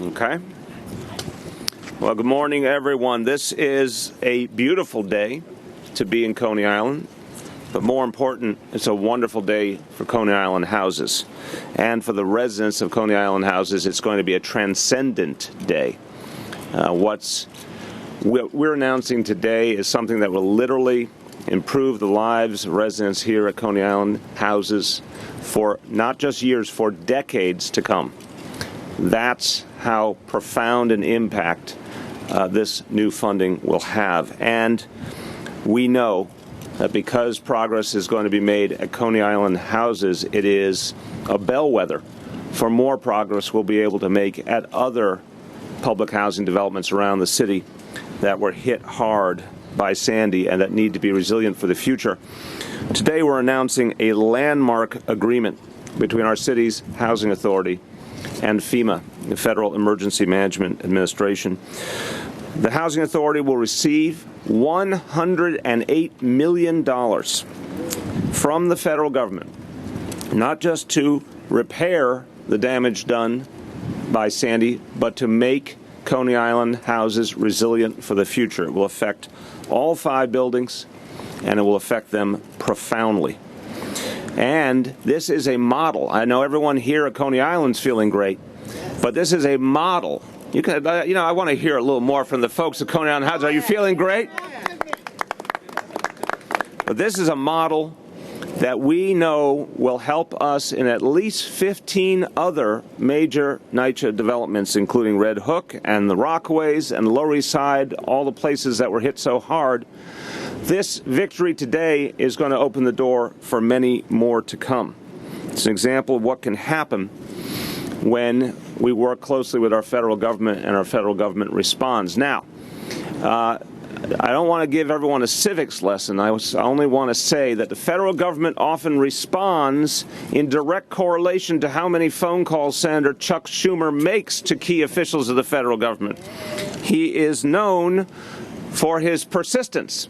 Okay. Well, good morning, everyone. This is a beautiful day to be in Coney Island, but more important, it's a wonderful day for Coney Island Houses. And for the residents of Coney Island Houses, it's going to be a transcendent day. What we're announcing today is something that will literally improve the lives of residents here at Coney Island Houses for not just years, for decades to come. That's how profound an impact this new funding will have. And we know that because progress is going to be made at Coney Island Houses, it is a bellwether for more progress we'll be able to make at other public housing developments around the city that were hit hard by Sandy and that need to be resilient for the future. Today we're announcing a landmark agreement between our city's housing authority and Fema, the Federal Emergency Management Administration. The Housing Authority will receive $108 million from the federal government, not just to repair the damage done by Sandy, but to make Coney Island Houses resilient for the future. It will affect all 5 buildings, and it will affect them profoundly. And this is a model. I know everyone here at Coney Island's feeling great, but this is a model. I want to hear a little more from the folks at Coney Island Houses. Are you feeling great? But this is a model that we know will help us in at least 15 other major NYCHA developments, including Red Hook and the Rockaways and Lower East Side, all the places that were hit so hard. This victory today is going to open the door for many more to come. It's an example of what can happen when we work closely with our federal government and our federal government responds. Now, I don't want to give everyone a civics lesson. I only want to say that the federal government often responds in direct correlation to how many phone calls Senator Chuck Schumer makes to key officials of the federal government. He is known for his persistence,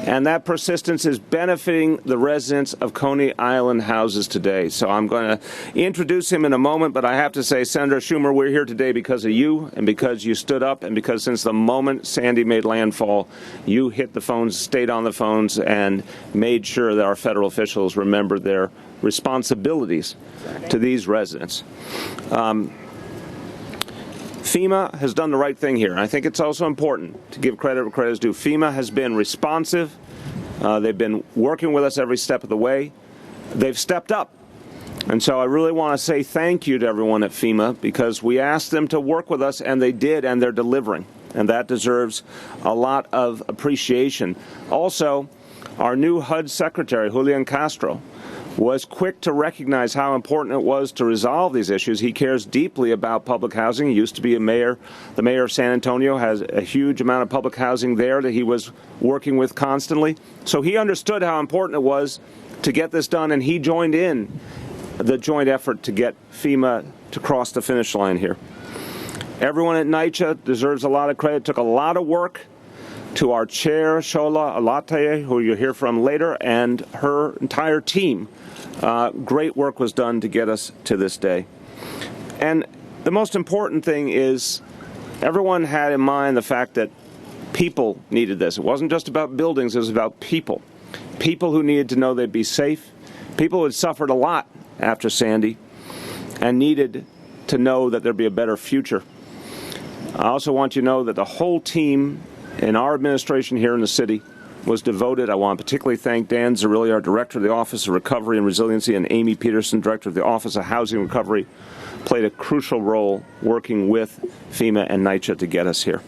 and that persistence is benefiting the residents of Coney Island Houses today. So I'm going to introduce him in a moment, but I have to say, Senator Schumer, we're here today because of you and because you stood up and because since the moment Sandy made landfall, you hit the phones, stayed on the phones, and made sure that our federal officials remembered their responsibilities to these residents. FEMA has done the right thing here. And I think it's also important to give credit where credit is due. FEMA has been responsive. They've been working with us every step of the way. They've stepped up. And so I really want to say thank you to everyone at FEMA because we asked them to work with us, and they did, and they're delivering. And that deserves a lot of appreciation. Also, our new HUD Secretary, Julian Castro, was quick to recognize how important it was to resolve these issues. He cares deeply about public housing. He used to be the mayor of San Antonio, has a huge amount of public housing there that he was working with constantly. So he understood how important it was to get this done, and he joined in the joint effort to get FEMA to cross the finish line here. Everyone at NYCHA deserves a lot of credit. It took a lot of work to our chair, Shola Alate, who you'll hear from later, and her entire team. Great work was done to get us to this day. And the most important thing is everyone had in mind the fact that people needed this. It wasn't just about buildings, it was about people. People who needed to know they'd be safe, people who had suffered a lot after Sandy and needed to know that there'd be a better future. I also want you to know that the whole team in our administration here in the city was devoted. I want to particularly thank Dan Zarilli, our Director of the Office of Recovery and Resiliency, and Amy Peterson, Director of the Office of Housing Recovery, played a crucial role working with FEMA and NYCHA to get us here.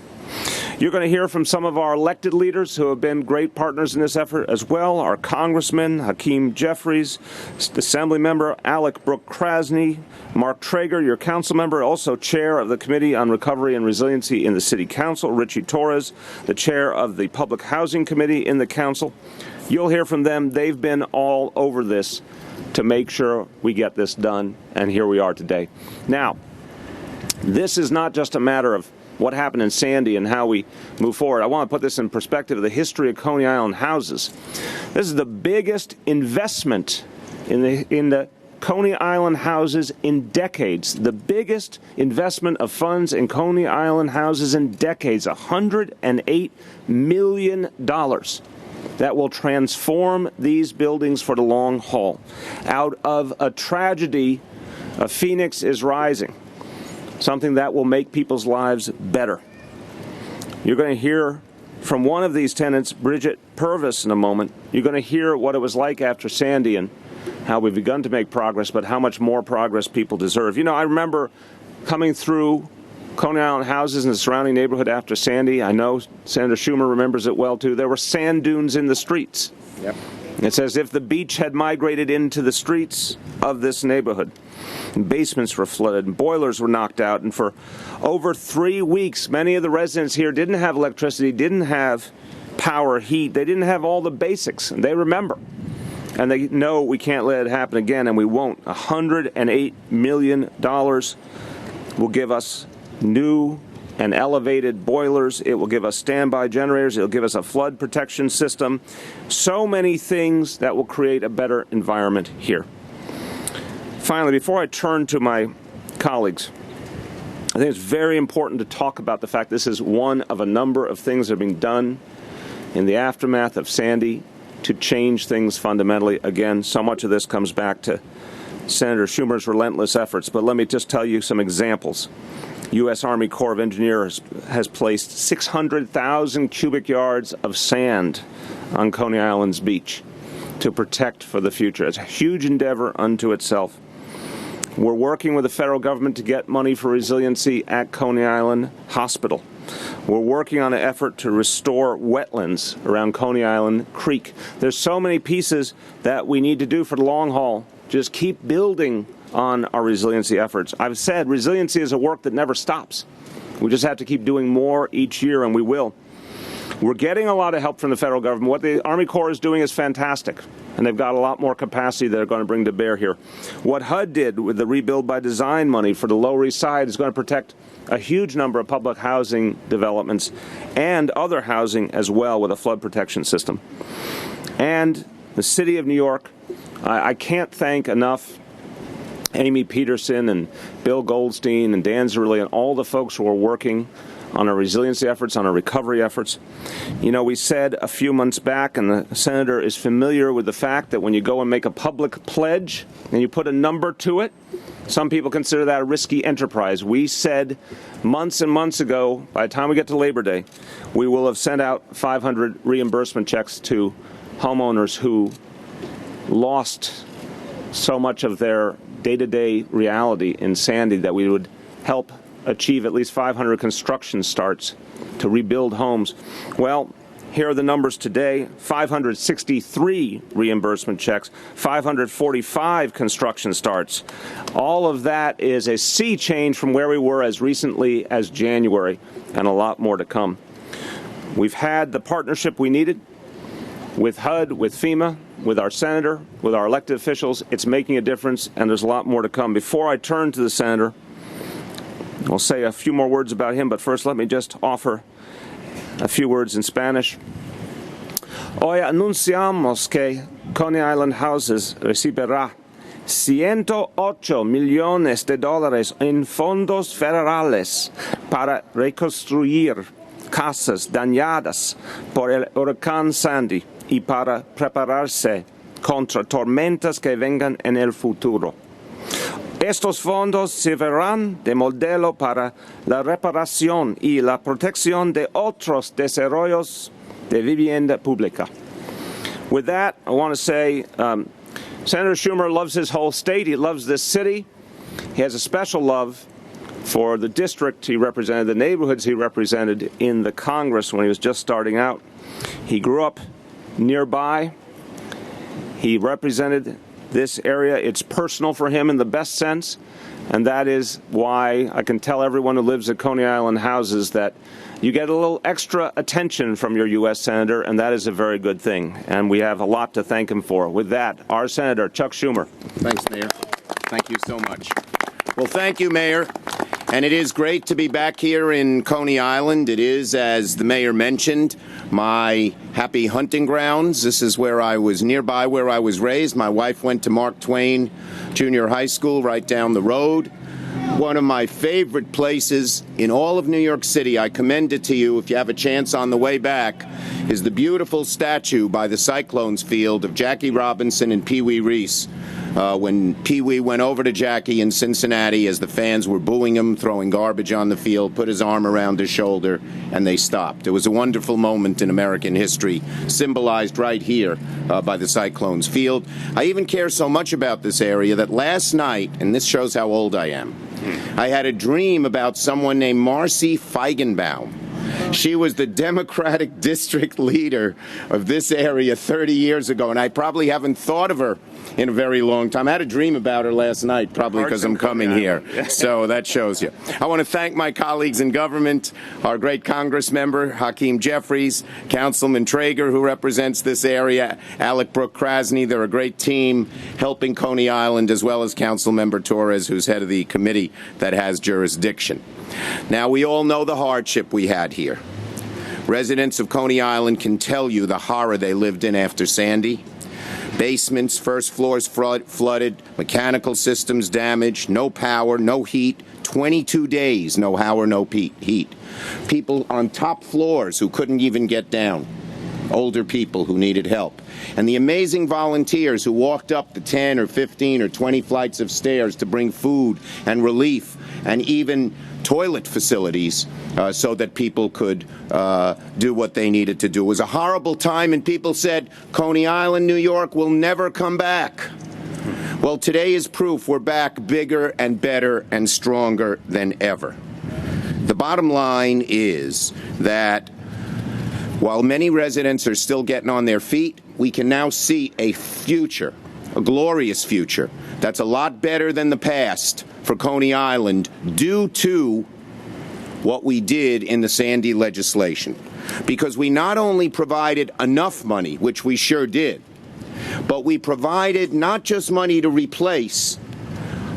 You're going to hear from some of our elected leaders who have been great partners in this effort as well. Our Congressman, Hakeem Jeffries, Assembly Member Alec Brooke Krasny, Mark Traeger, your council member, also Chair of the Committee on Recovery and Resiliency in the City Council, Richie Torres, the Chair of the Public Housing Committee in the Council. You'll hear from them. They've been all over this to make sure we get this done, and here we are today. Now, this is not just a matter of what happened in Sandy and how we move forward. I want to put this in perspective of the history of Coney Island Houses. This is the biggest investment in the Coney Island Houses in decades, the biggest investment of funds in Coney Island Houses in decades, $108 million. That will transform these buildings for the long haul. Out of a tragedy, a phoenix is rising, something that will make people's lives better. You're going to hear from one of these tenants, Bridget Purvis, in a moment. You're going to hear what it was like after Sandy and how we've begun to make progress, but how much more progress people deserve. You know, I remember coming through Coney Island Houses in the surrounding neighborhood after Sandy. I know Senator Schumer remembers it well, too. There were sand dunes in the streets. Yep. It's as if the beach had migrated into the streets of this neighborhood. Basements were flooded, and boilers were knocked out, and for over 3 weeks, many of the residents here didn't have electricity, didn't have power, heat. They didn't have all the basics, and they remember. And they know we can't let it happen again, and we won't. $108 million will give us new and elevated boilers. It will give us standby generators. It will give us a flood protection system. So many things that will create a better environment here. Finally, before I turn to my colleagues, I think it's very important to talk about the fact this is one of a number of things that are being done in the aftermath of Sandy to change things fundamentally. Again, so much of this comes back to Senator Schumer's relentless efforts, but let me just tell you some examples. U.S. Army Corps of Engineers has placed 600,000 cubic yards of sand on Coney Island's beach to protect for the future. It's a huge endeavor unto itself. We're working with the federal government to get money for resiliency at Coney Island Hospital. We're working on an effort to restore wetlands around Coney Island Creek. There's so many pieces that we need to do for the long haul. Just keep building on our resiliency efforts. I've said resiliency is a work that never stops. We just have to keep doing more each year, and we will. We're getting a lot of help from the federal government. What the Army Corps is doing is fantastic, and they've got a lot more capacity they're going to bring to bear here. What HUD did with the Rebuild by Design money for the Lower East Side is going to protect a huge number of public housing developments and other housing as well with a flood protection system. And the City of New York, I can't thank enough Amy Peterson and Bill Goldstein and Dan Zerilli and all the folks who are working on our resiliency efforts, on our recovery efforts. You know, we said a few months back, and the Senator is familiar with the fact that when you go and make a public pledge and you put a number to it, some people consider that a risky enterprise. We said months and months ago, by the time we get to Labor Day, we will have sent out 500 reimbursement checks to homeowners who lost so much of their day-to-day reality in Sandy that we would help achieve at least 500 construction starts to rebuild homes. Well, here are the numbers today: 563 reimbursement checks, 545 construction starts. All of that is a sea change from where we were as recently as January, and a lot more to come. We've had the partnership we needed with HUD, with FEMA, with our senator, with our elected officials. It's making a difference, and there's a lot more to come. Before I turn to the senator, I'll say a few more words about him, but first let me just offer a few words in Spanish. Hoy anunciamos que Coney Island Houses recibirá $108 millones en fondos federales para reconstruir casas dañadas por el huracán Sandy y para prepararse contra tormentas que vengan en el futuro. Estos fondos servirán de modelo para la reparación y la protección de otros desarrollos de vivienda pública. With that, I want to say Senator Schumer loves his whole state. He loves this city. He has a special love for the district he represented, the neighborhoods he represented in the Congress when he was just starting out. He grew up nearby. He represented this area. It's personal for him in the best sense, and that is why I can tell everyone who lives at Coney Island Houses that you get a little extra attention from your U.S. Senator, and that is a very good thing, and we have a lot to thank him for. With that, our Senator, Chuck Schumer. Thanks, Mayor. Thank you so much. Well, thank you, Mayor. And it is great to be back here in Coney Island. It is, as the mayor mentioned, my happy hunting grounds. This is where I was nearby, where I was raised. My wife went to Mark Twain Junior High School right down the road. One of my favorite places in all of New York City, I commend it to you if you have a chance on the way back, is the beautiful statue by the Cyclones field of Jackie Robinson and Pee Wee Reese. When Pee Wee went over to Jackie in Cincinnati as the fans were booing him, throwing garbage on the field, put his arm around his shoulder, and they stopped. It was a wonderful moment in American history, symbolized right here by the Cyclones field. I even care so much about this area that last night, and this shows how old I am, I had a dream about someone named Marcy Feigenbaum. She was the Democratic district leader of this area 30 years ago, and I probably haven't thought of her in a very long time. I had a dream about her last night, probably because I'm coming here. So that shows you. I want to thank my colleagues in government, our great Congress member, Hakeem Jeffries, Councilman Traeger, who represents this area, Alec Brooke Krasny. They're a great team helping Coney Island, as well as Councilmember Torres, who's head of the committee that has jurisdiction. Now, we all know the hardship we had here. Residents of Coney Island can tell you the horror they lived in after Sandy. Basements, first floors flooded, mechanical systems damaged, no power, no heat, 22 days, no power, no heat. People on top floors who couldn't even get down. Older people who needed help. And the amazing volunteers who walked up the 10 or 15 or 20 flights of stairs to bring food and relief and even toilet facilities so that people could do what they needed to do. It was a horrible time, and people said, Coney Island, New York will never come back. Well, today is proof we're back bigger and better and stronger than ever. The bottom line is that while many residents are still getting on their feet, we can now see a future, a glorious future, that's a lot better than the past for Coney Island due to what we did in the Sandy legislation. Because we not only provided enough money, which we sure did, but we provided not just money to replace,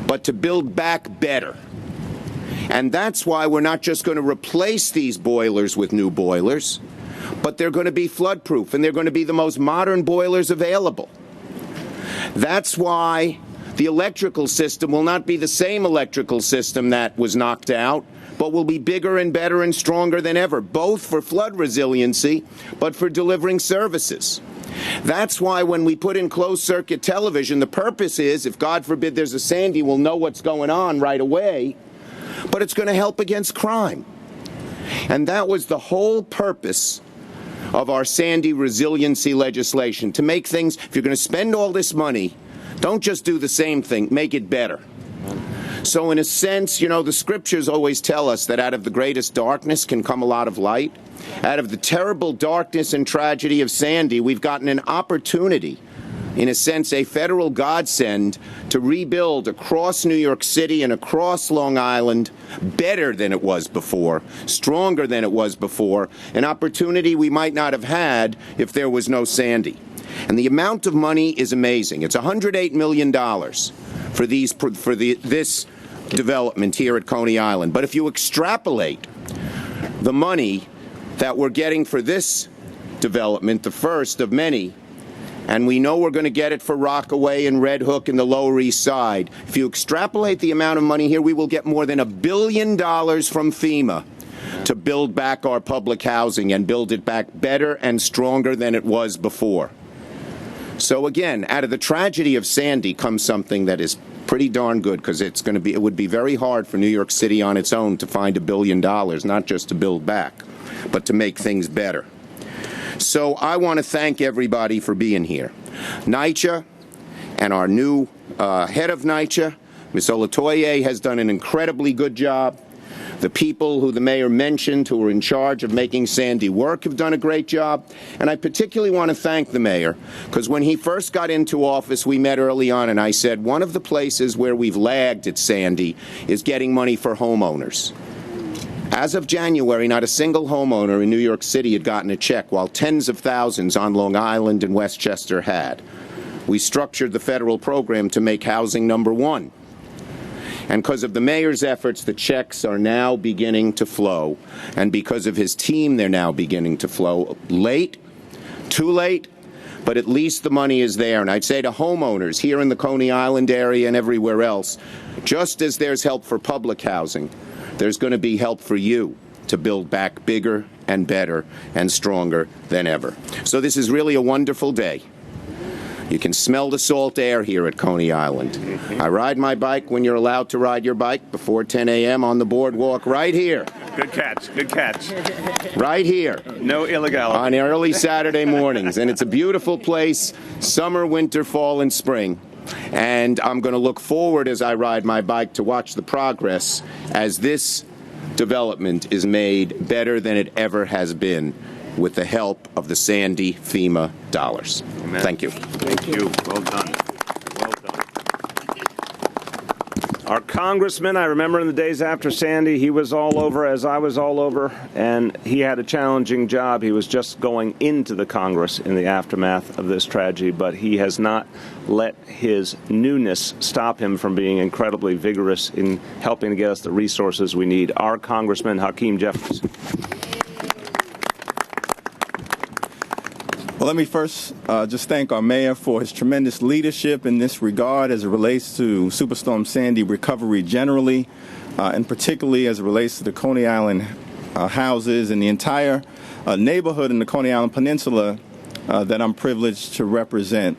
but to build back better. And that's why we're not just going to replace these boilers with new boilers, but they're going to be flood-proof, and they're going to be the most modern boilers available. That's why the electrical system will not be the same electrical system that was knocked out, but will be bigger and better and stronger than ever, both for flood resiliency, but for delivering services. That's why when we put in closed-circuit television, the purpose is, if God forbid there's a Sandy, we'll know what's going on right away, but it's going to help against crime. And that was the whole purpose of our Sandy resiliency legislation, to make things, if you're going to spend all this money, don't just do the same thing, make it better. So in a sense, you know, the scriptures always tell us that out of the greatest darkness can come a lot of light. Out of the terrible darkness and tragedy of Sandy, we've gotten an opportunity, in a sense, a federal godsend to rebuild across New York City and across Long Island better than it was before, stronger than it was before, an opportunity we might not have had if there was no Sandy. And the amount of money is amazing. It's $108 million for this development here at Coney Island. But if you extrapolate the money that we're getting for this development, the first of many, and we know we're going to get it for Rockaway and Red Hook and the Lower East Side. If you extrapolate the amount of money here, we will get more than $1 billion from FEMA to build back our public housing and build it back better and stronger than it was before. So again, out of the tragedy of Sandy comes something that is pretty darn good, because it would be very hard for New York City on its own to find $1 billion, not just to build back, but to make things better. So I want to thank everybody for being here. NYCHA and our new head of NYCHA, Ms. Olatoye, has done an incredibly good job. The people who the mayor mentioned who are in charge of making Sandy work have done a great job. And I particularly want to thank the mayor, because when he first got into office, we met early on, and I said one of the places where we've lagged at Sandy is getting money for homeowners. As of January, not a single homeowner in New York City had gotten a check, while tens of thousands on Long Island and Westchester had. We structured the federal program to make housing number one. And because of the mayor's efforts, the checks are now beginning to flow. And because of his team, they're now beginning to flow. Late, too late, but at least the money is there. And I'd say to homeowners here in the Coney Island area and everywhere else, just as there's help for public housing, there's going to be help for you to build back bigger and better and stronger than ever. So this is really a wonderful day. You can smell the salt air here at Coney Island. I ride my bike when you're allowed to ride your bike before 10 a.m. on the boardwalk right here. Good catch. Good catch. Right here. No illegality. On early Saturday mornings. And it's a beautiful place, summer, winter, fall, and spring. And I'm going to look forward as I ride my bike to watch the progress as this development is made better than it ever has been with the help of the Sandy FEMA dollars. Amen. Thank you. Thank you. Well done. Well done. Our congressman, I remember in the days after Sandy, he was all over as I was all over, and he had a challenging job. He was just going into the Congress in the aftermath of this tragedy, but he has not let his newness stop him from being incredibly vigorous in helping to get us the resources we need. Our Congressman Hakeem Jeffries. Well, let me first just thank our mayor for his tremendous leadership in this regard as it relates to Superstorm Sandy recovery generally, and particularly as it relates to the Coney Island houses and the entire neighborhood in the Coney Island Peninsula that I'm privileged to represent.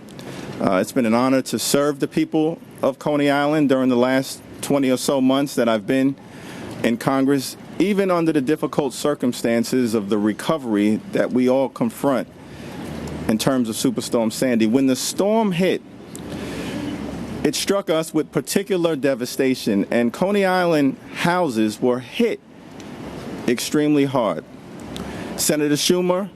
It's been an honor to serve the people of Coney Island during the last 20 or so months that I've been in Congress, even under the difficult circumstances of the recovery that we all confront in terms of Superstorm Sandy. When the storm hit, it struck us with particular devastation, and Coney Island houses were hit extremely hard. Senator Schumer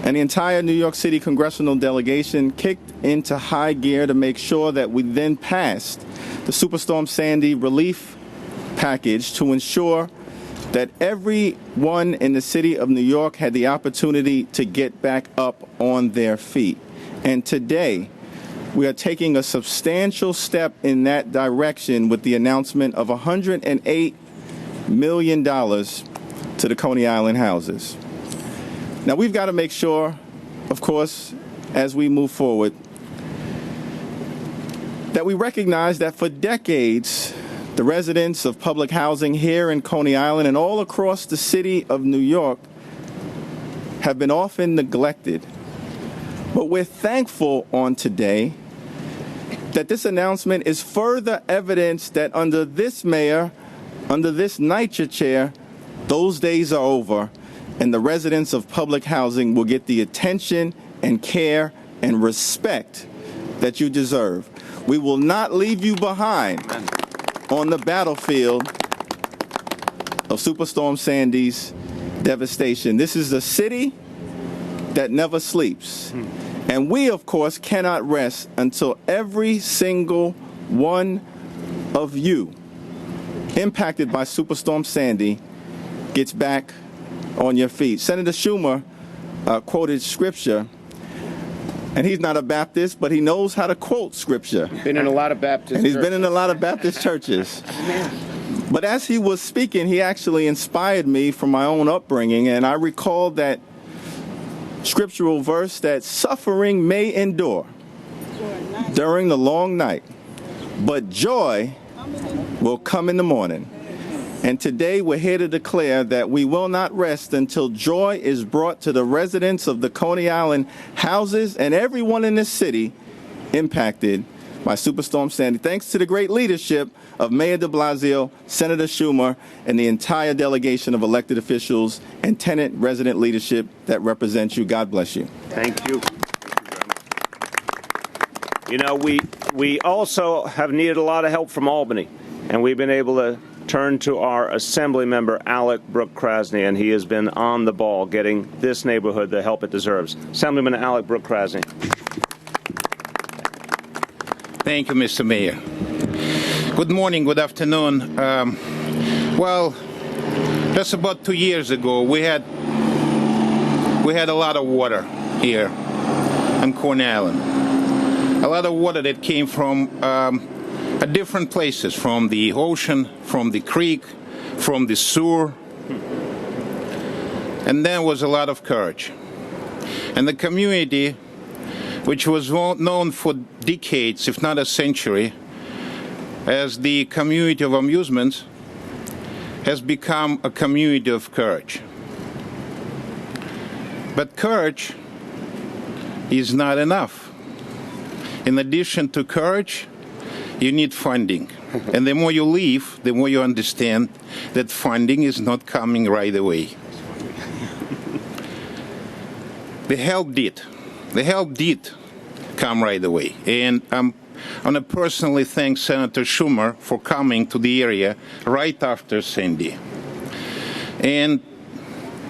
and the entire New York City congressional delegation kicked into high gear to make sure that we then passed the Superstorm Sandy relief package to ensure that everyone in the city of New York had the opportunity to get back up on their feet. And today, we are taking a substantial step in that direction with the announcement of $108 million to the Coney Island houses. Now, we've got to make sure, of course, as we move forward, that we recognize that for decades, the residents of public housing here in Coney Island and all across the city of New York have been often neglected. But we're thankful on today that this announcement is further evidence that under this mayor, under this NYCHA chair, those days are over, and the residents of public housing will get the attention and care and respect that you deserve. We will not leave you behind on the battlefield of Superstorm Sandy's devastation. This is a city that never sleeps. And we, of course, cannot rest until every single one of you impacted by Superstorm Sandy gets back on your feet. Senator Schumer quoted scripture, and he's not a Baptist, but he knows how to quote scripture. Been in a lot of Baptist And he's churches. been in a lot of Baptist churches. But as he was speaking, he actually inspired me from my own upbringing, and I recalled that scriptural verse that suffering may endure during the long night, but joy will come in the morning. And today we're here to declare that we will not rest until joy is brought to the residents of the Coney Island houses and everyone in this city impacted by Superstorm Sandy. Thanks to the great leadership of Mayor de Blasio, Senator Schumer, and the entire delegation of elected officials and tenant resident leadership that represents you. God bless you. Thank you. You know, we also have needed a lot of help from Albany, and we've been able to turn to our Assembly member, Alec Brooke Krasny, and he has been on the ball getting this neighborhood the help it deserves. Assemblyman Alec Brooke Krasny. Thank you, Mr. Mayor. Good morning, good afternoon. Well, just about 2 years ago, we had a lot of water here on Coney Island. A lot of water that came from at different places, from the ocean, from the creek, from the sewer. And there was a lot of courage. And the community, which was known for decades, if not a century, as the community of amusements, has become a community of courage. But courage is not enough. In addition to courage, you need funding. And the more you live, the more you understand that funding is not coming right away. The help did. The help did come right away. And I want to personally thank Senator Schumer for coming to the area right after Sandy and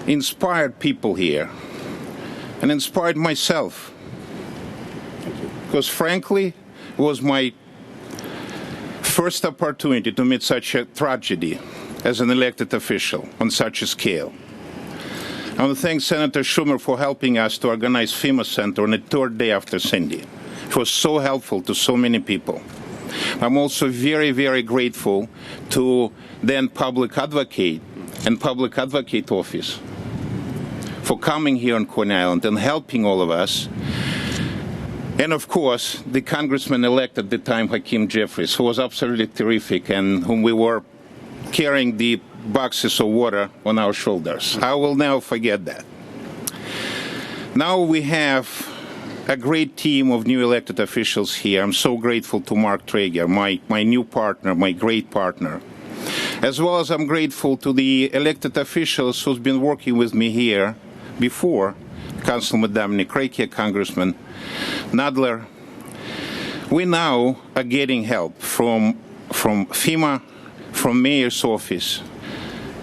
inspired people here and inspired myself. Because frankly, it was my first opportunity to meet such a tragedy as an elected official on such a scale. I want to thank Senator Schumer for helping us to organize Fema Center on the third day after Sandy. It was so helpful to so many people. I'm also very, very grateful to then Public Advocate and Public Advocate Office for coming here on Coney Island and helping all of us. And of course, the congressman-elect at the time, Hakeem Jeffries, who was absolutely terrific and whom we were carrying the boxes of water on our shoulders. I will never forget that. Now we have a great team of new elected officials here. I'm so grateful to Mark Traeger, my new partner, my great partner. As well as I'm grateful to the elected officials who's been working with me here before, Councilman Dominic Reiki, Congressman Nadler. We now are getting help from FEMA, from Mayor's office.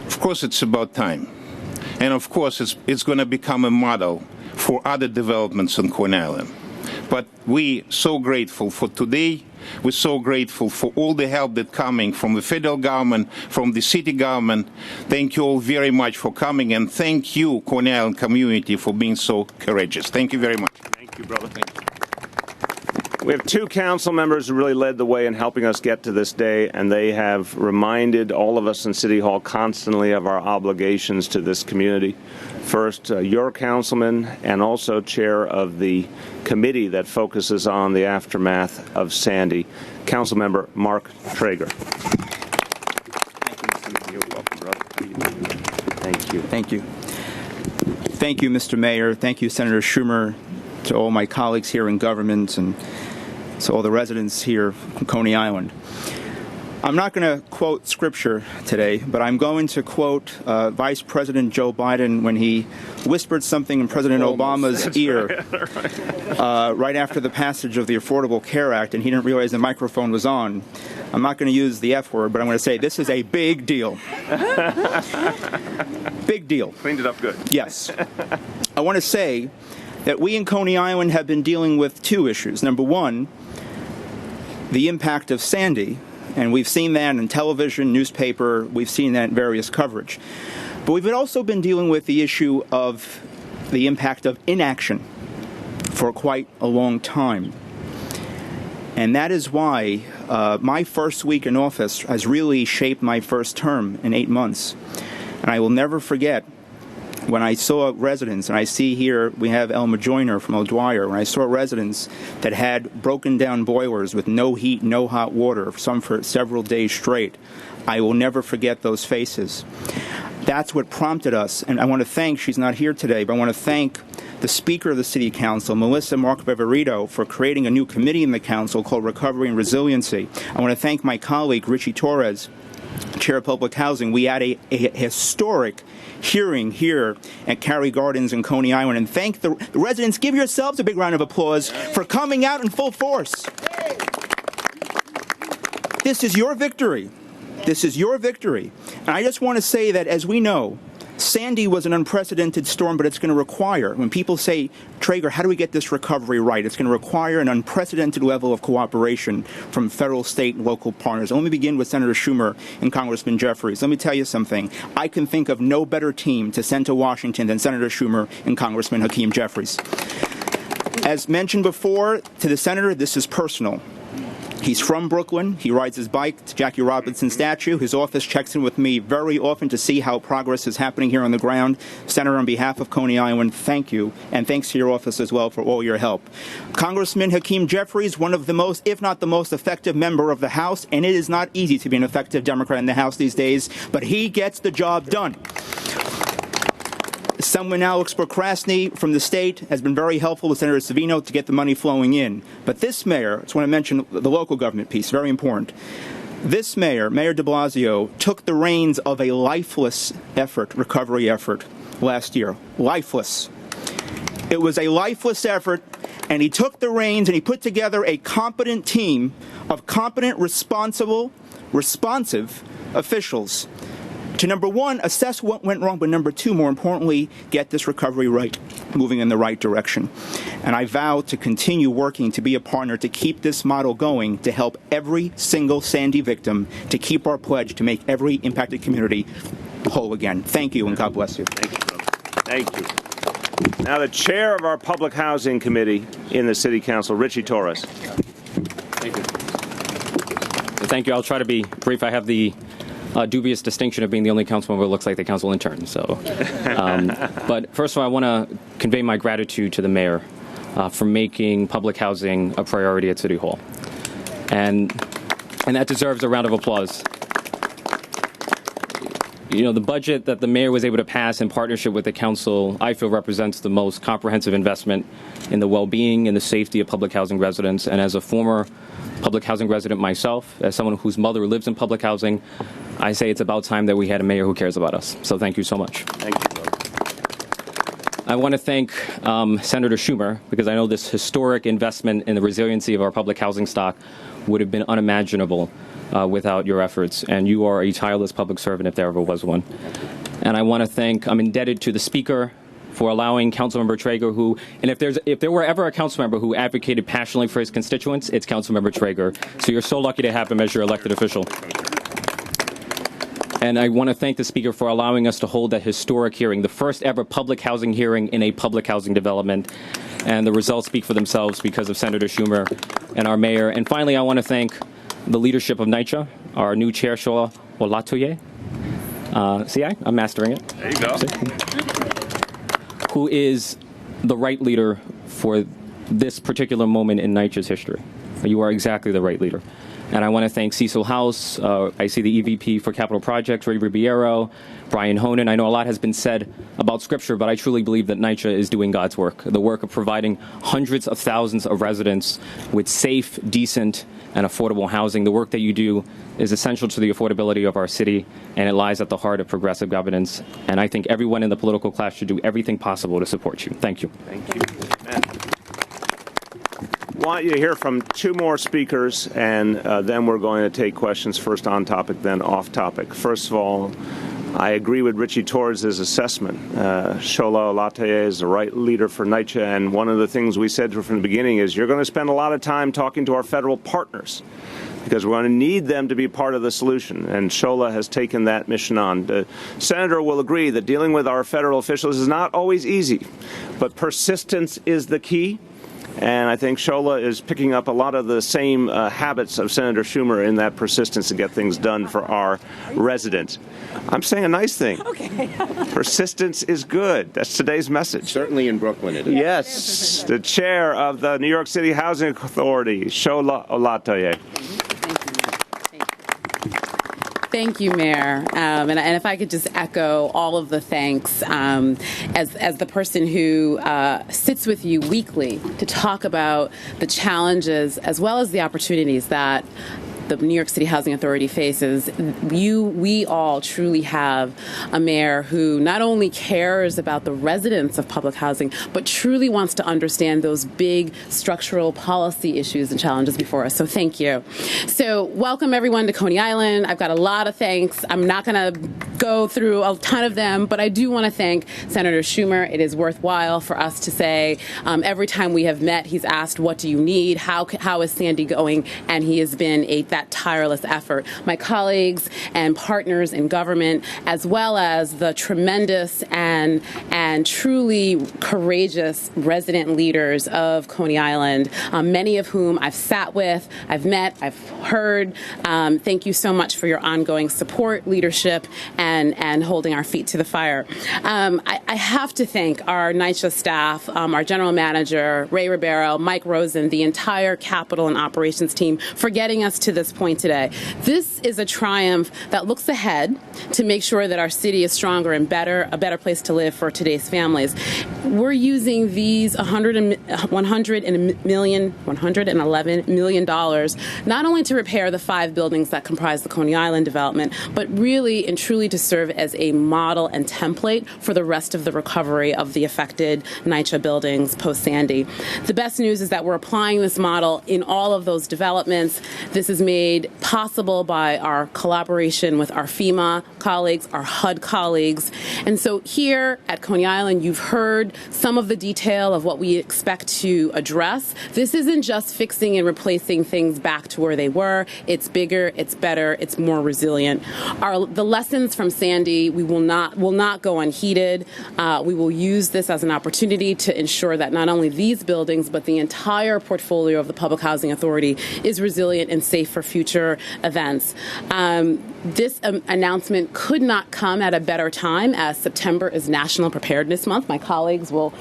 Of course, it's about time. And of course, it's going to become a model for other developments on Coney Island. But we're so grateful for today. We're so grateful for all the help that's coming from the federal government, from the city government. Thank you all very much for coming, and thank you, Coney Island community, for being so courageous. Thank you very much. Thank you, brother. Thank you. We have two council members who really led the way in helping us get to this day, and they have reminded all of us in City Hall constantly of our obligations to this community. First, your councilman and also chair of the committee that focuses on the aftermath of Sandy, Councilmember Mark Traeger. You're welcome, brother. Thank you. Thank you. Thank you, Mr. Mayor. Thank you, Senator Schumer, to all my colleagues here in government, and to all the residents here from Coney Island. I'm not going to quote scripture today, but I'm going to quote Vice President Joe Biden when he whispered something in President Obama's ear right after the passage of the Affordable Care Act, and he didn't realize the microphone was on. I'm not going to use the F word, but I'm going to say this is a big deal. Big deal. Cleaned it up good. Yes. I want to say that we in Coney Island have been dealing with two issues. Number one, the impact of Sandy, and we've seen that in television, newspaper, we've seen that in various coverage. But we've also been dealing with the issue of the impact of inaction for quite a long time. And that is why my first week in office has really shaped my first term in 8 months. And I will never forget when I saw residents, and I see here we have Elma Joyner from O'Dwyer, when I saw residents that had broken down boilers with no heat, no hot water, some for several days straight, I will never forget those faces. That's what prompted us, and I want to thank, she's not here today, but I want to thank the Speaker of the City Council, Melissa Mark Beverito, for creating a new committee in the Council called Recovery and Resiliency. I want to thank my colleague, Richie Torres, Chair of Public Housing. We had a historic hearing here at Cary Gardens in Coney Island, and thank the residents. Give yourselves a big round of applause for coming out in full force. This is your victory. This is your victory. And I just want to say that, as we know, Sandy was an unprecedented storm, but it's going to require, when people say, Traeger, how do we get this recovery right? It's going to require an unprecedented level of cooperation from federal, state, and local partners. Let me begin with Senator Schumer and Congressman Jeffries. Let me tell you something. I can think of no better team to send to Washington than Senator Schumer and Congressman Hakeem Jeffries. As mentioned before, to the Senator, this is personal. He's from Brooklyn. He rides his bike to Jackie Robinson statue. His office checks in with me very often to see how progress is happening here on the ground. Senator, on behalf of Coney Island, thank you, and thanks to your office as well for all your help. Congressman Hakeem Jeffries, one of the most, if not the most effective member of the House, and it is not easy to be an effective Democrat in the House these days, but he gets the job done. Someone, Alex Procrasny from the state, has been very helpful with Senator Savino to get the money flowing in. But this mayor, I just want to mention the local government piece, very important. This mayor, Mayor de Blasio, took the reins of a lifeless effort, recovery effort, last year. Lifeless. It was a lifeless effort, and he took the reins and he put together a competent team of competent, responsive officials to, number one, assess what went wrong, but number two, more importantly, get this recovery right, moving in the right direction. And I vow to continue working to be a partner to keep this model going, to help every single Sandy victim, to keep our pledge to make every impacted community whole again. Thank you, and God bless you. Thank you, brother. Thank you. Now, the chair of our Public Housing Committee in the City Council, Richie Torres. Thank you. Thank you. I'll try to be brief. I have the dubious distinction of being the only council member who looks like the council intern. So, but first of all, I want to convey my gratitude to the mayor for making public housing a priority at City Hall, and that deserves a round of applause. You know, the budget that the mayor was able to pass in partnership with the council, I feel, represents the most comprehensive investment in the well-being and the safety of public housing residents. And as a former public housing resident myself, as someone whose mother lives in public housing, I say it's about time that we had a mayor who cares about us. So thank you so much. Thank you, brother. I want to thank Senator Schumer, because I know this historic investment in the resiliency of our public housing stock would have been unimaginable without your efforts, and you are a tireless public servant if there ever was one. And I want to thank, I'm indebted to the Speaker for allowing Councilmember Traeger, who, and if there were ever a council member who advocated passionately for his constituents, it's Councilmember Traeger. So you're so lucky to have him as your elected official. And I want to thank the Speaker for allowing us to hold that historic hearing, the first ever public housing hearing in a public housing development. And the results speak for themselves because of Senator Schumer and our mayor. And finally, I want to thank the leadership of NYCHA, our new chair, Shola Olatoye. See, I'm mastering it. There you go. Who is the right leader for this particular moment in NYCHA's history. You are exactly the right leader. And I want to thank Cecil House. I see the EVP for Capital Projects, Ray Ribeiro, Brian Honan. I know a lot has been said about Scripture, but I truly believe that NYCHA is doing God's work, the work of providing hundreds of thousands of residents with safe, decent, and affordable housing. The work that you do is essential to the affordability of our city, and it lies at the heart of progressive governance. And I think everyone in the political class should do everything possible to support you. Thank you. Thank you. Amen. I want you to hear from two more speakers, and then we're going to take questions, first on topic, then off topic. First of all, I agree with Richie Torres' assessment. Shola Olatoye is the right leader for NYCHA, and one of the things we said from the beginning is you're going to spend a lot of time talking to our federal partners, because we're going to need them to be part of the solution, and Shola has taken that mission on. The Senator will agree that dealing with our federal officials is not always easy, but persistence is the key. And I think Shola is picking up a lot of the same habits of Senator Schumer in that persistence to get things done for our residents. I'm saying a nice thing. Okay. Persistence is good. That's today's message. Certainly in Brooklyn it is. Yes. The chair of the New York City Housing Authority, Shola Olatoye. Thank you, Mayor. And if I could just echo all of the thanks as the person who sits with you weekly to talk about the challenges as well as the opportunities that the New York City Housing Authority faces. We all truly have a mayor who not only cares about the residents of public housing, but truly wants to understand those big structural policy issues and challenges before us. So thank you. So welcome everyone to Coney Island. I've got a lot of thanks. I'm not going to go through a ton of them, but I do want to thank Senator Schumer. It is worthwhile for us to say every time we have met, he's asked, what do you need? How is Sandy going? And he has been a that tireless effort. My colleagues and partners in government, as well as the tremendous and truly courageous resident leaders of Coney Island, many of whom I've sat with, I've met, I've heard. Thank you so much for your ongoing support, leadership, and holding our feet to the fire. I have to thank our NYCHA staff, our general manager, Ray Ribeiro, Mike Rosen, the entire capital and operations team for getting us to this point today. This is a triumph that looks ahead to make sure that our city is stronger and better, a better place to live for today's families. We're using these $111 million not only to repair the 5 buildings that comprise the Coney Island development, but really and truly to serve as a model and template for the rest of the recovery of the affected NYCHA buildings post-Sandy. The best news is that we're applying this model in all of those developments. This is made possible by our collaboration with our FEMA colleagues, our HUD colleagues. And so here at Coney Island, you've heard some of the detail of what we expect to address. This isn't just fixing and replacing things back to where they were. It's bigger, it's better, it's more resilient. The lessons from Sandy, we will not go unheeded. We will use this as an opportunity to ensure that not only these buildings, but the entire portfolio of the Public Housing Authority is resilient and safe for future events. This announcement could not come at a better time, as September is National Preparedness Month. My colleagues will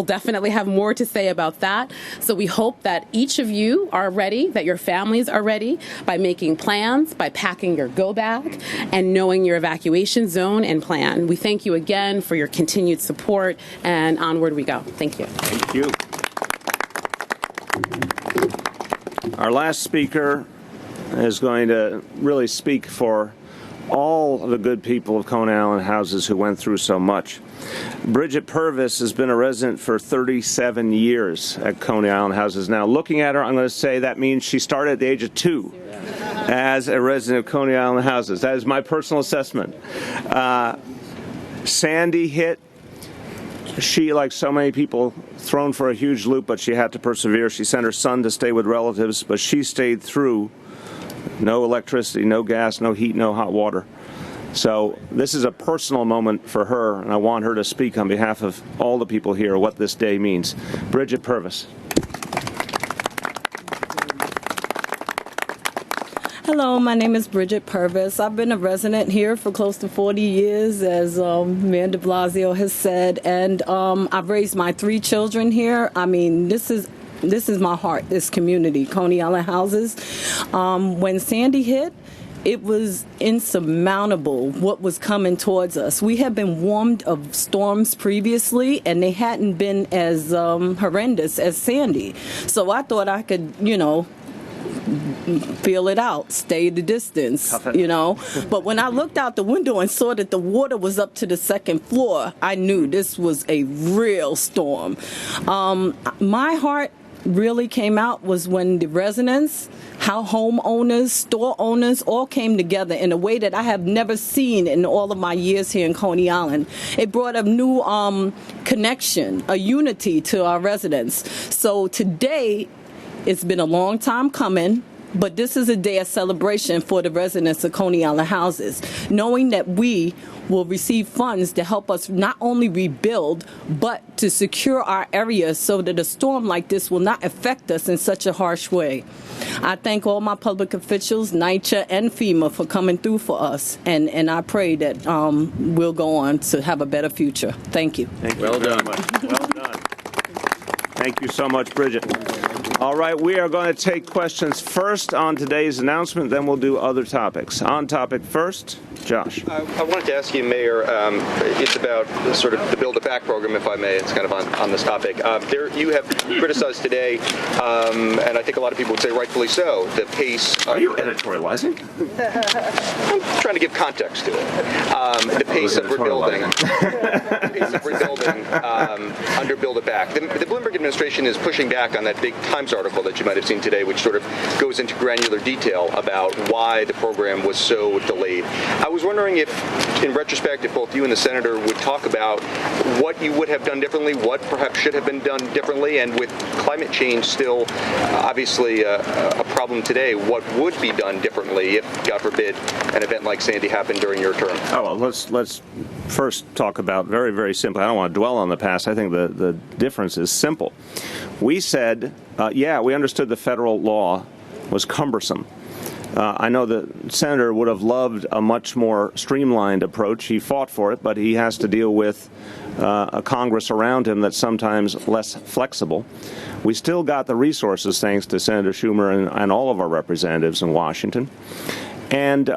definitely have more to say about that. So we hope that each of you are ready, that your families are ready by making plans, by packing your go bag, and knowing your evacuation zone and plan. We thank you again for your continued support, and onward we go. Thank you. Thank you. Our last speaker is going to really speak for all of the good people of Coney Island Houses who went through so much. Bridget Purvis has been a resident for 37 years at Coney Island Houses. Now, looking at her, I'm going to say that means she started at the age of 2 as a resident of Coney Island Houses. That is my personal assessment. Sandy hit. She, like so many people, thrown for a huge loop, but she had to persevere. She sent her son to stay with relatives, but she stayed through. No electricity, no gas, no heat, no hot water. So this is a personal moment for her, and I want her to speak on behalf of all the people here what this day means. Bridget Purvis. Hello, my name is Bridget Purvis. I've been a resident here for close to 40 years, as Mayor de Blasio has said, and I've raised my 3 children here. I mean, this is my heart, this community, Coney Island Houses. When Sandy hit, it was insurmountable what was coming towards us. We had been warned of storms previously, and they hadn't been as horrendous as Sandy. So I thought I could, feel it out, stay the distance, But when I looked out the window and saw that the water was up to the 2nd floor, I knew this was a real storm. My heart really came out was when the residents, how homeowners, store owners all came together in a way that I have never seen in all of my years here in Coney Island. It brought a new connection, a unity to our residents. So today, it's been a long time coming, but this is a day of celebration for the residents of Coney Island Houses, knowing that we will receive funds to help us not only rebuild, but to secure our areas so that a storm like this will not affect us in such a harsh way. I thank all my public officials, NYCHA and FEMA, for coming through for us, and I pray that we'll go on to have a better future. Thank you. Thank you. Well done. Well done. Thank you so much, Bridget. All right, we are going to take questions first on today's announcement, then we'll do other topics. On topic first, Josh. I wanted to ask you, Mayor, it's about sort of the Build It Back program, if I may. It's kind of on this topic. You have criticized today, and I think a lot of people would say rightfully so, the pace. Are you editorializing? I'm trying to give context to it. The pace of rebuilding. pace of rebuilding under Build It Back. The Bloomberg administration is pushing back on that big Times article that you might have seen today, which sort of goes into granular detail about why the program was so delayed. I was wondering if, in retrospect, if both you and the senator would talk about what you would have done differently, what perhaps should have been done differently, and with climate change still obviously a problem today, what would be done differently if, God forbid, an event like Sandy happened during your term? Oh, well, let's first talk about very, very simply. I don't want to dwell on the past. I think the difference is simple. We said, yeah, we understood the federal law was cumbersome. I know the senator would have loved a much more streamlined approach. He fought for it, but he has to deal with a Congress around him that's sometimes less flexible. We still got the resources thanks to Senator Schumer and all of our representatives in Washington. And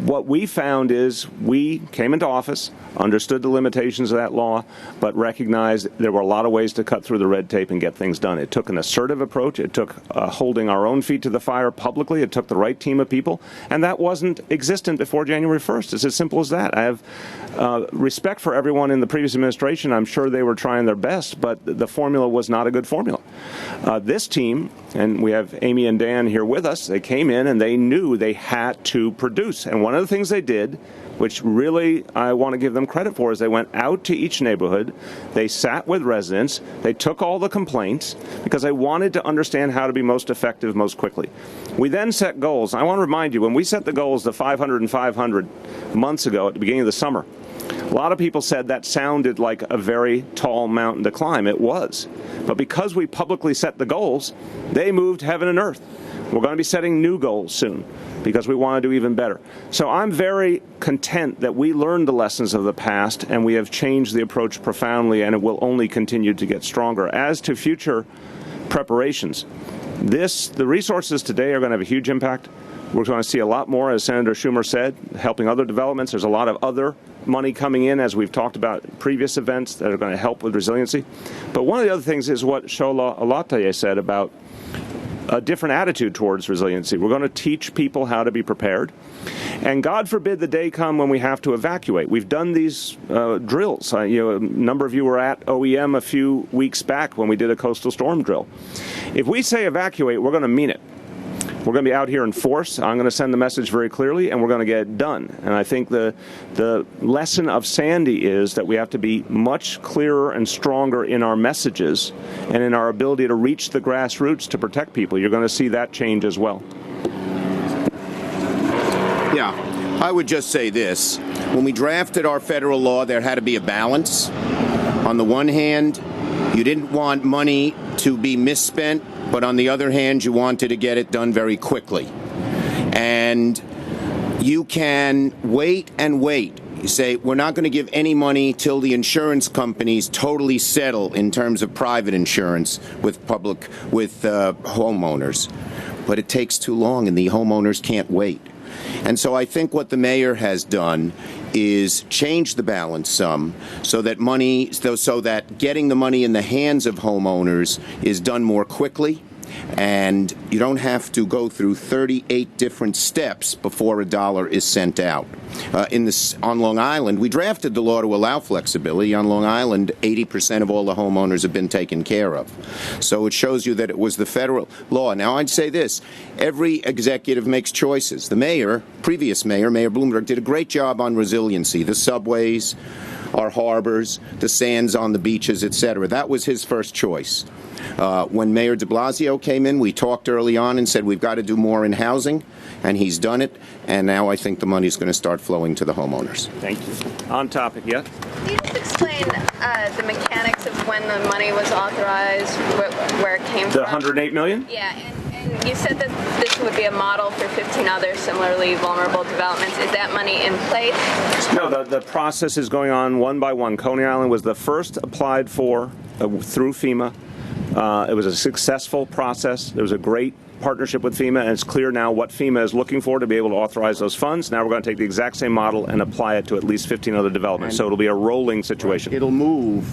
what we found is we came into office, understood the limitations of that law, but recognized there were a lot of ways to cut through the red tape and get things done. It took an assertive approach. It took holding our own feet to the fire publicly. It took the right team of people. And that wasn't existent before January 1st. It's as simple as that. I have respect for everyone in the previous administration. I'm sure they were trying their best, but the formula was not a good formula. This team, and we have Amy and Dan here with us, they came in and they knew they had to produce. And one of the things they did, which really I want to give them credit for, is they went out to each neighborhood, they sat with residents, they took all the complaints because they wanted to understand how to be most effective most quickly. We then set goals. I want to remind you, when we set the goals, the 500 and 500 months ago at the beginning of the summer, a lot of people said that sounded like a very tall mountain to climb. It was. But because we publicly set the goals, they moved heaven and earth. We're going to be setting new goals soon because we want to do even better. So I'm very content that we learned the lessons of the past and we have changed the approach profoundly, and it will only continue to get stronger. As to future preparations, the resources today are going to have a huge impact. We're going to see a lot more, as Senator Schumer said, helping other developments. There's a lot of other money coming in, as we've talked about in previous events, that are going to help with resiliency. But one of the other things is what Shola Olataye said about a different attitude towards resiliency. We're going to teach people how to be prepared. And God forbid the day come when we have to evacuate. We've done these drills. A number of you were at OEM a few weeks back when we did a coastal storm drill. If we say evacuate, we're going to mean it. We're going to be out here in force. I'm going to send the message very clearly, and we're going to get it done. And I think the lesson of Sandy is that we have to be much clearer and stronger in our messages and in our ability to reach the grassroots to protect people. You're going to see that change as well. Yeah, I would just say this. When we drafted our federal law, there had to be a balance. On the one hand, you didn't want money to be misspent, but on the other hand, you wanted to get it done very quickly. And you can wait and wait. You say, we're not going to give any money till the insurance companies totally settle in terms of private insurance with homeowners. But it takes too long, and the homeowners can't wait. And so I think what the mayor has done is change the balance some so that getting the money in the hands of homeowners is done more quickly, and you don't have to go through 38 different steps before a dollar is sent out. On Long Island, we drafted the law to allow flexibility. On Long Island, 80% of all the homeowners have been taken care of. So it shows you that it was the federal law. Now, I'd say this. Every executive makes choices. The previous mayor, Mayor Bloomberg, did a great job on resiliency. The subways, our harbors, the sands on the beaches, etc. That was his first choice. When Mayor de Blasio came in, we talked early on and said we've got to do more in housing, and he's done it, and now I think the money's going to start flowing to the homeowners. Thank you. On topic, yeah? Can you just explain the mechanics of when the money was authorized, where it came from? The $108 million? Yeah, and you said that this would be a model for 15 other similarly vulnerable developments. Is that money in place? No, the process is going on one by one. Coney Island was the first applied for through FEMA. It was a successful process. There was a great partnership with FEMA, and it's clear now what FEMA is looking for to be able to authorize those funds. Now we're going to take the exact same model and apply it to at least 15 other developments. So it'll be a rolling situation. It'll move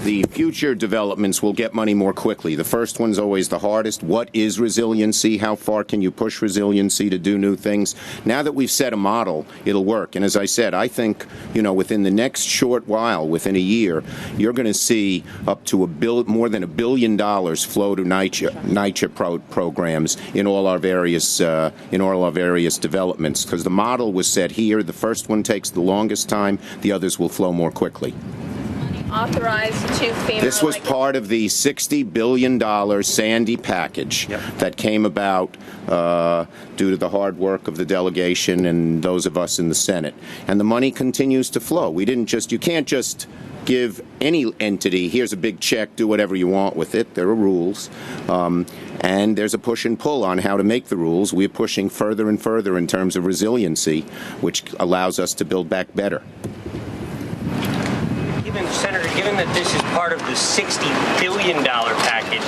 the future developments will get money more quickly. The first one's always the hardest. What is resiliency? How far can you push resiliency to do new things? Now that we've set a model, it'll work. And as I said, I think, within the next short while, within a year, you're going to see up to more than $1 billion flow to NYCHA programs in all our various developments. Because the model was set here. The first one takes the longest time. The others will flow more quickly. Authorized to FEMA. This was part of the $60 billion Sandy package that came about due to the hard work of the delegation and those of us in the Senate. And the money continues to flow. You can't just give any entity, here's a big check, do whatever you want with it. There are rules. And there's a push and pull on how to make the rules. We're pushing further and further in terms of resiliency, which allows us to build back better. Senator, given that this is part of the $60 billion package,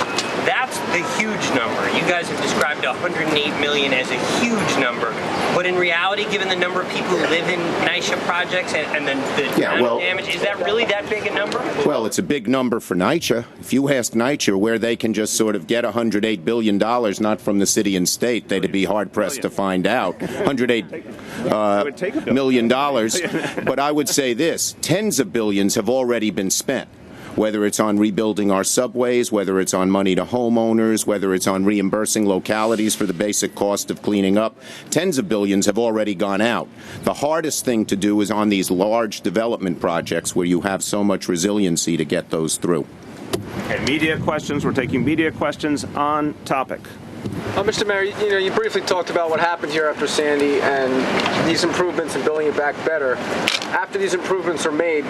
that's the huge number. You guys have described $108 million as a huge number. But in reality, given the number of people who live in NYCHA projects and the damage, is that really that big a number? Well, it's a big number for NYCHA. If you ask NYCHA where they can just sort of get $108 billion, not from the city and state, they'd be hard-pressed to find out. $108 million. But I would say this, tens of billions have already been spent. Whether it's on rebuilding our subways, whether it's on money to homeowners, whether it's on reimbursing localities for the basic cost of cleaning up, tens of billions have already gone out. The hardest thing to do is on these large development projects where you have so much resiliency to get those through. Okay, media questions. We're taking media questions on topic. Mr. Mayor, you briefly talked about what happened here after Sandy and these improvements and building it back better. After these improvements are made,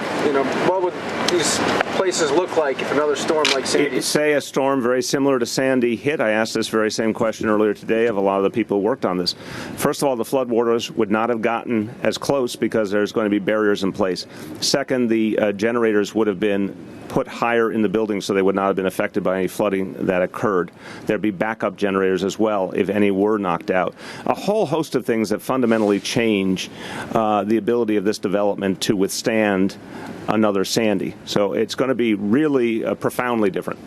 what would these places look like if another storm like Sandy? Say a storm very similar to Sandy hit. I asked this very same question earlier today of a lot of the people who worked on this. First of all, the floodwaters would not have gotten as close because there's going to be barriers in place. Second, the generators would have been put higher in the building so they would not have been affected by any flooding that occurred. There'd be backup generators as well if any were knocked out. A whole host of things that fundamentally change the ability of this development to withstand another Sandy. So it's going to be really profoundly different.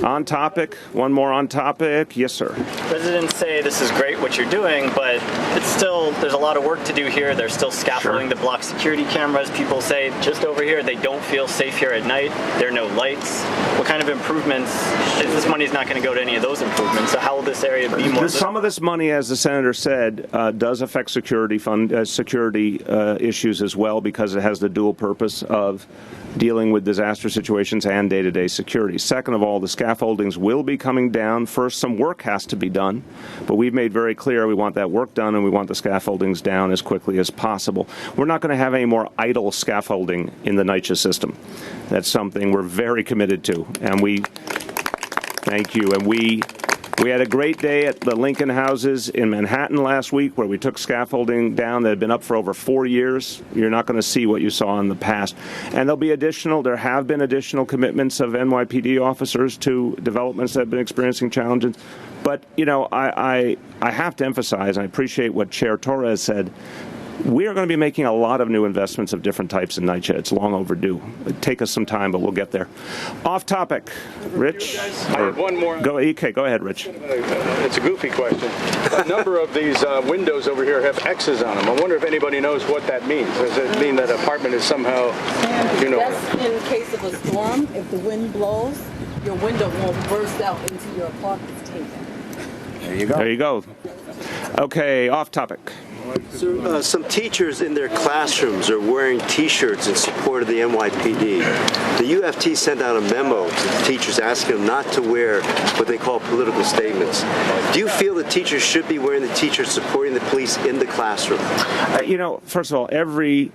On topic, one more on topic. Yes, sir. Residents say this is great what you're doing, but it's still, there's a lot of work to do here. There's still scaffolding to block security cameras. People say just over here they don't feel safe here at night. There are no lights. What kind of improvements? This money is not going to go to any of those improvements. So how will this area be more? Some of this money, as the senator said, does affect security issues as well because it has the dual purpose of dealing with disaster situations and day-to-day security. Second of all, the scaffoldings will be coming down. First, some work has to be done, but we've made very clear we want that work done and we want the scaffoldings down as quickly as possible. We're not going to have any more idle scaffolding in the NYCHA system. That's something we're very committed to, and thank you. And we had a great day at the Lincoln Houses in Manhattan last week where we took scaffolding down that had been up for over 4 years. You're not going to see what you saw in the past. And there have been additional commitments of NYPD officers to developments that have been experiencing challenges. But, I have to emphasize, and I appreciate what Chair Torres said, we are going to be making a lot of new investments of different types in NYCHA. It's long overdue. It'll take us some time, but we'll get there. Off topic, Rich. I have one more. Go ahead, Rich. It's a goofy question. A number of these windows over here have X's on them. I wonder if anybody knows what that means. Does it mean that apartment is somehow, That's in case of a storm. If the wind blows, your window won't burst out into your apartment's table. There you go. Okay, off topic. So, some teachers in their classrooms are wearing T-shirts in support of the NYPD. The UFT sent out a memo to teachers asking them not to wear what they call political statements. Do you feel that teachers should be wearing the T-shirts supporting the police in the classroom? First of all, every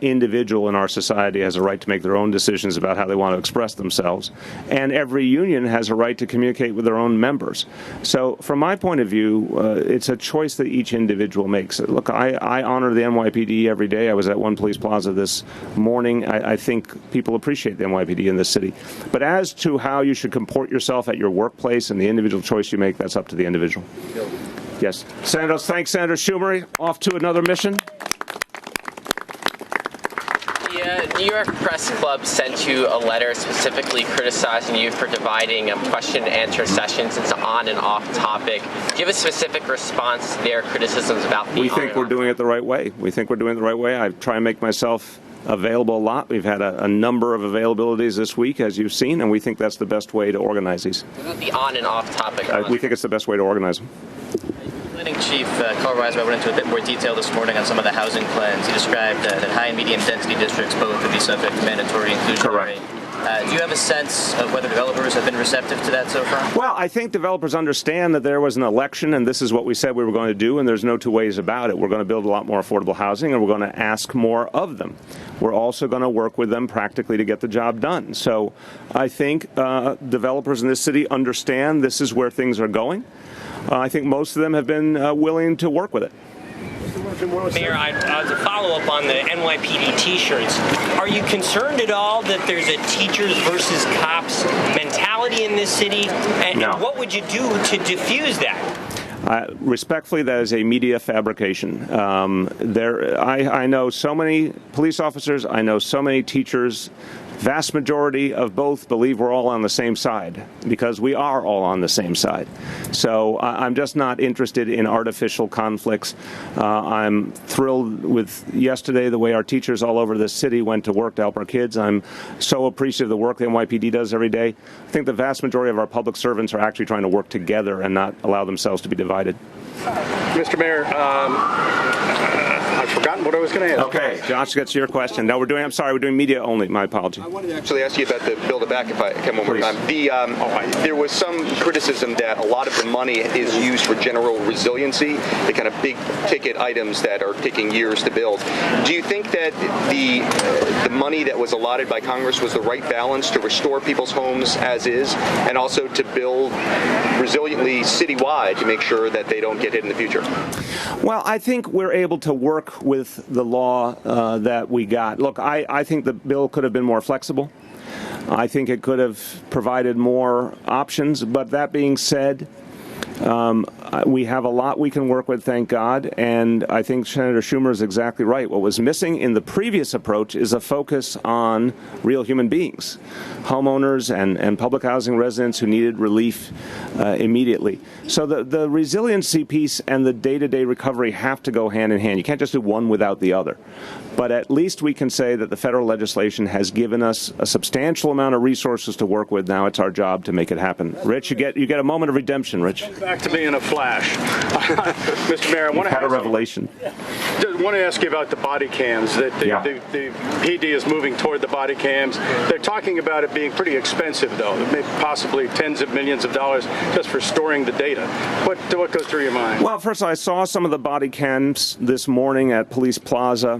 individual in our society has a right to make their own decisions about how they want to express themselves, and every union has a right to communicate with their own members. So, from my point of view, it's a choice that each individual makes. Look, I honor the NYPD every day. I was at One Police Plaza this morning. I think people appreciate the NYPD in this city. But as to how you should comport yourself at your workplace and the individual choice you make, that's up to the individual. Yes. Thanks, Senator Schumer. Off to another mission. New York Press Club sent you a letter specifically criticizing you for dividing question and answer sessions into on and off topic. Do you have a specific response to their criticisms about the We think we're doing it the right way. We think we're doing it the right way. I try and make myself available a lot. We've had a number of availabilities this week, as you've seen, and we think that's the best way to organize these. The on and off topic. We think it's the best way to organize them. Planning Chief Carl Reisman went into a bit more detail this morning on some of the housing plans. He described that high and medium density districts both would be subject to mandatory inclusionary. Correct. Do you have a sense of whether developers have been receptive to that so far? Well, I think developers understand that there was an election, and this is what we said we were going to do, and there's no two ways about it. We're going to build a lot more affordable housing, and we're going to ask more of them. We're also going to work with them practically to get the job done. So I think developers in this city understand this is where things are going. I think most of them have been willing to work with it. Mayor, as a follow-up on the NYPD T-shirts, are you concerned at all that there's a teachers versus cops mentality in this city? And what would you do to diffuse that? Respectfully, that is a media fabrication. I know so many police officers, I know so many teachers. Vast majority of both believe we're all on the same side, because we are all on the same side. So I'm just not interested in artificial conflicts. I'm thrilled with yesterday the way our teachers all over the city went to work to help our kids. I'm so appreciative of the work the NYPD does every day. I think the vast majority of our public servants are actually trying to work together and not allow themselves to be divided. Mr. Mayor, I've forgotten what I was going to ask. Okay, Josh gets your question. No, we're doing media only. My apology. I wanted to actually ask you about the Build It Back, if I can one more time. There was some criticism that a lot of the money is used for general resiliency, the kind of big ticket items that are taking years to build. Do you think that the money that was allotted by Congress was the right balance to restore people's homes as is, and also to build resiliently citywide to make sure that they don't get hit in the future? Well, I think we're able to work with the law that we got. Look, I think the bill could have been more flexible. I think it could have provided more options. But that being said, we have a lot we can work with, thank God, and I think Senator Schumer is exactly right. What was missing in the previous approach is a focus on real human beings, homeowners and public housing residents who needed relief immediately. So the resiliency piece and the day-to-day recovery have to go hand in hand. You can't just do one without the other. But at least we can say that the federal legislation has given us a substantial amount of resources to work with. Now it's our job to make it happen. Rich, you get a moment of redemption, Rich. Back to me in a flash. Mr. Mayor, I want to have a revelation. I want to ask you about the body cams. That the PD is moving toward the body cams. They're talking about it being pretty expensive, though, maybe possibly tens of millions of dollars just for storing the data. What goes through your mind? Well, first of all, I saw some of the body cams this morning at Police Plaza.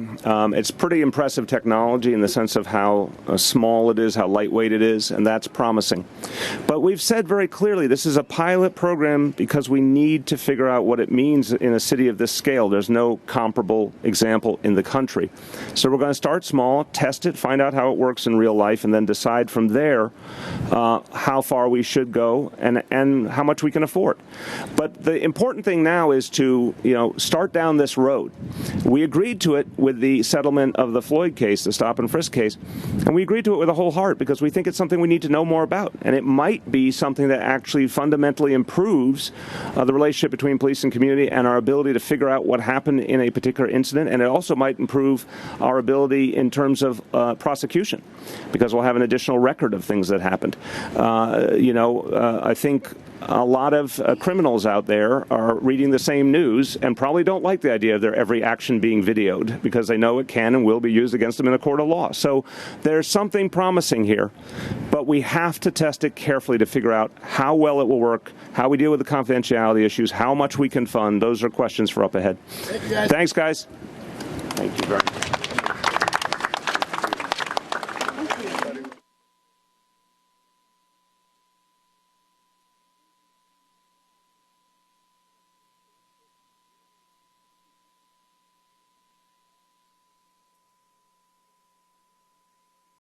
It's pretty impressive technology in the sense of how small it is, how lightweight it is, and that's promising. But we've said very clearly this is a pilot program because we need to figure out what it means in a city of this scale. There's no comparable example in the country. So we're going to start small, test it, find out how it works in real life, and then decide from there how far we should go and how much we can afford. But the important thing now is to start down this road. We agreed to it with the settlement of the Floyd case, the stop and frisk case, and we agreed to it with a whole heart because we think it's something we need to know more about, and it might be something that actually fundamentally improves the relationship between police and community and our ability to figure out what happened in a particular incident, and it also might improve our ability in terms of prosecution because we'll have an additional record of things that happened. I think a lot of criminals out there are reading the same news and probably don't like the idea of their every action being videoed because they know it can and will be used against them in a court of law. So there's something promising here, but we have to test it carefully to figure out how well it will work, how we deal with the confidentiality issues, how much we can fund. Those are questions for up ahead. Thanks, guys. Thank you very much.